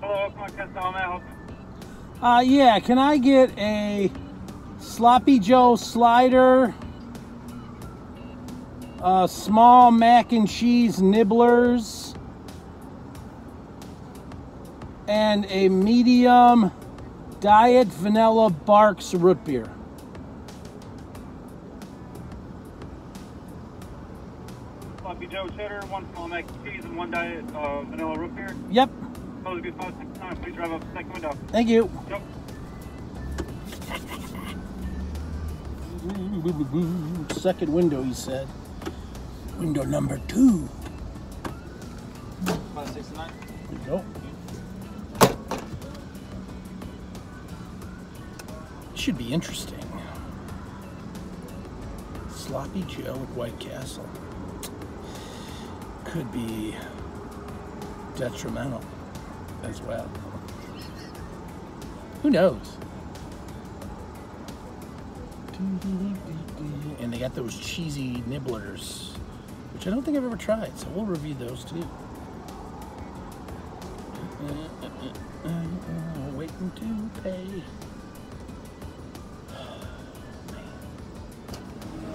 Hello, Contest, how may I help you? Yeah, can I get a Sloppy Joe slider, small mac and cheese nibblers, and a medium Diet Vanilla Barks root beer? Sloppy Joe cheddar, one small mac and cheese, and one diet vanilla root beer. Yep. Close a good 5 seconds time. Please drive up the second window. Thank you. Yep. Second window, he said. Window number 2. 569. There you go. Should be interesting. Sloppy Joe at White Castle could be detrimental as well. Who knows? And they got those cheesy nibblers, which I don't think I've ever tried, so we'll review those too. Waiting to pay.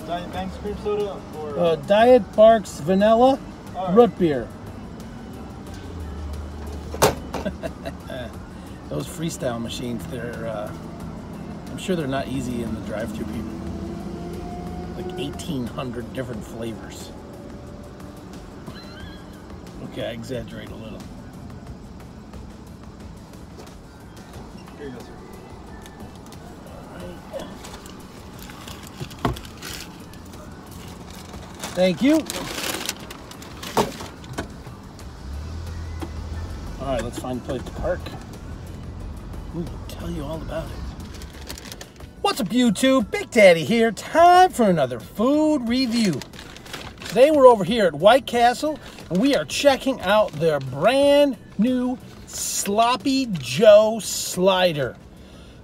Diet Banks cream soda or Diet Barks Vanilla root beer. Those freestyle machines, they're I'm sure they're not easy in the drive-thru, people. Like 1,800 different flavors. Okay, I exaggerate a little. Here you go, sir. All right. Thank you. All right, let's find a place to park. We'll tell you all about it. What's up, YouTube? Big Daddy here. Time for another food review. Today we're over here at White Castle, and we are checking out their brand new Sloppy Joe slider.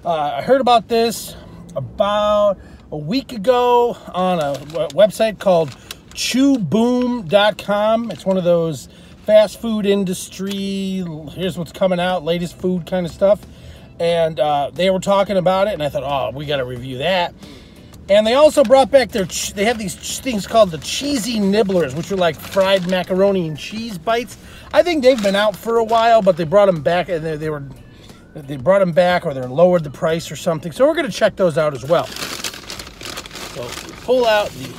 I heard about this about a week ago on a website called chewboom.com. It's one of those fast food industry, here's what's coming out, latest food kind of stuff. And they were talking about it, and I thought, oh, we got to review that. And they also brought back they have these things called the cheesy nibblers, which are like fried macaroni and cheese bites. I think they've been out for a while, but they brought them back, and they brought them back, or they lowered the price or something. So we're going to check those out as well. So pull out the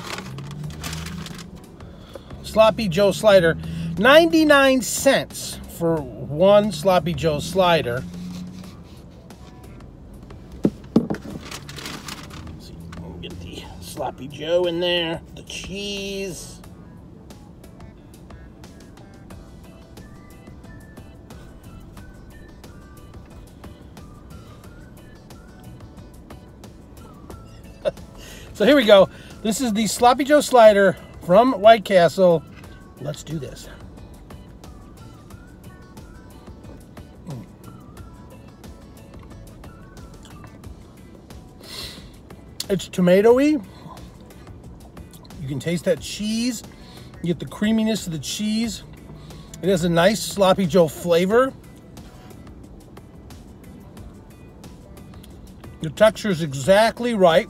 Sloppy Joe slider, 99 cents for one Sloppy Joe slider. Sloppy Joe in there, the cheese. So here we go. This is the Sloppy Joe slider from White Castle. Let's do this. It's tomatoey. You can taste that cheese. You get the creaminess of the cheese. It has a nice Sloppy Joe flavor. The texture is exactly right.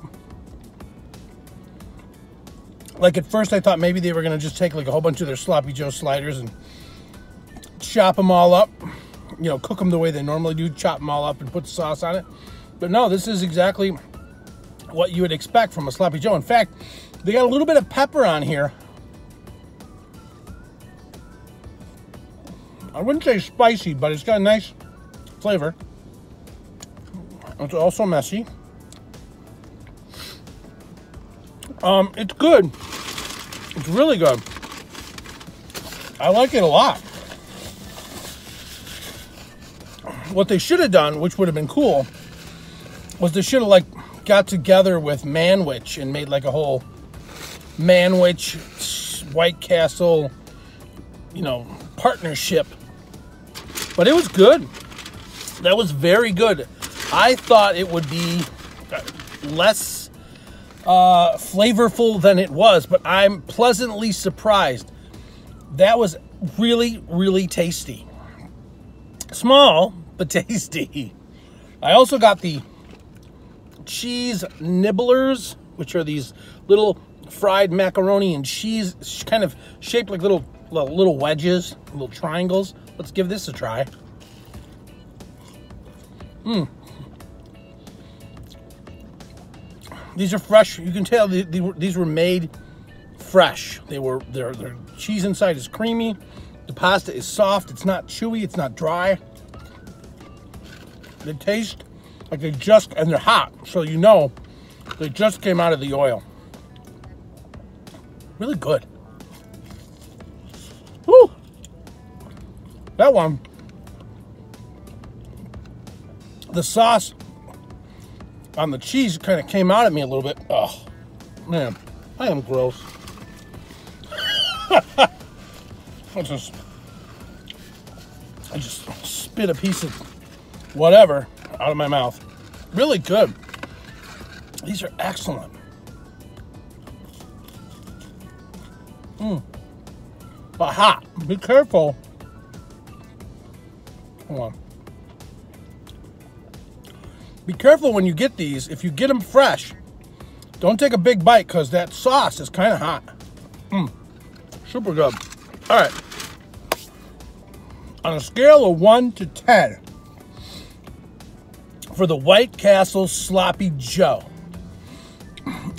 Like at first I thought maybe they were going to just take like a whole bunch of their Sloppy Joe sliders and chop them all up. You know, cook them the way they normally do, chop them all up and put the sauce on it. But no, this is exactly what you would expect from a Sloppy Joe. In fact, they got a little bit of pepper on here. I wouldn't say spicy, but it's got a nice flavor. It's also messy. It's good. It's really good. I like it a lot. What they should have done, which would have been cool, was they should have like got together with Manwich and made like a whole Manwich White Castle, you know, partnership. But it was good. That was very good. I thought it would be less flavorful than it was, but I'm pleasantly surprised. That was really, really tasty. Small, but tasty. I also got the cheese nibblers, which are these little fried macaroni and cheese, kind of shaped like little wedges, little triangles. Let's give this a try. These are fresh. You can tell these were made fresh. Their cheese inside is creamy. The pasta is soft. It's not chewy. It's not dry. They taste like and they're hot, so you know they just came out of the oil. Really good. Woo! That one, the sauce on the cheese kind of came out at me a little bit. Oh, man, I am gross. I just spit a piece of whatever out of my mouth. Really good. These are excellent. But hot. Be careful. Hold on. Be careful when you get these. If you get them fresh, don't take a big bite because that sauce is kind of hot. Super good. All right. On a scale of 1 to 10, for the White Castle Sloppy Joe,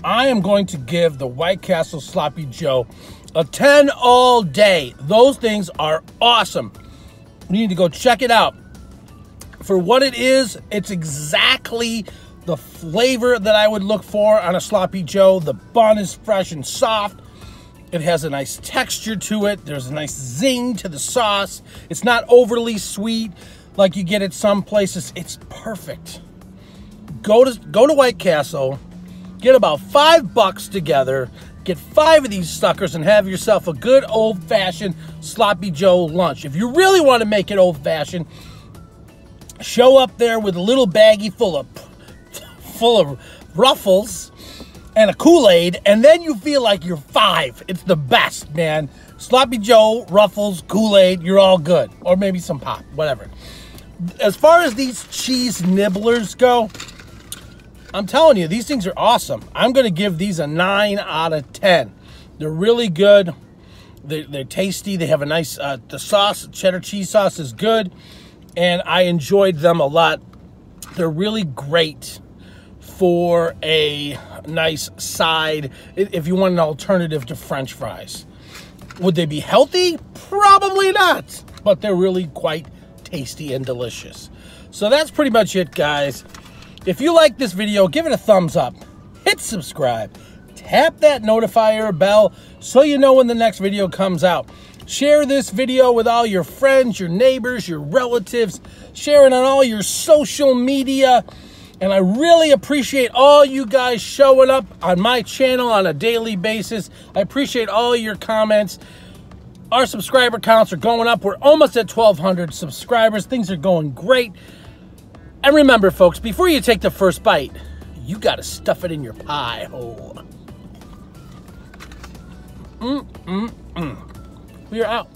I am going to give the White Castle Sloppy Joe a 10 all day. Those things are awesome. You need to go check it out. For what it is, it's exactly the flavor that I would look for on a Sloppy Joe. The bun is fresh and soft. It has a nice texture to it. There's a nice zing to the sauce. It's not overly sweet like you get at some places. It's perfect. Go to White Castle, get about $5 together, get 5 of these suckers and have yourself a good old-fashioned Sloppy Joe lunch. If you really want to make it old-fashioned, show up there with a little baggie full of Ruffles and a Kool-Aid, and then you feel like you're 5. It's the best, man. Sloppy Joe, Ruffles, Kool-Aid, you're all good. Or maybe some pop, whatever. As far as these cheese nibblers go, I'm telling you, these things are awesome. I'm going to give these a 9 out of 10. They're really good. They're tasty. They have a nice, the sauce, cheddar cheese sauce is good. And I enjoyed them a lot. They're really great for a nice side if you want an alternative to French fries. Would they be healthy? Probably not. But they're really quite tasty and delicious. So that's pretty much it, guys. If you like this video, give it a thumbs up. Hit subscribe. Tap that notifier bell so you know when the next video comes out. Share this video with all your friends, your neighbors, your relatives. Share it on all your social media. And I really appreciate all you guys showing up on my channel on a daily basis. I appreciate all your comments. Our subscriber counts are going up. We're almost at 1,200 subscribers. Things are going great. And remember, folks, before you take the first bite, you got to stuff it in your pie hole. We are out.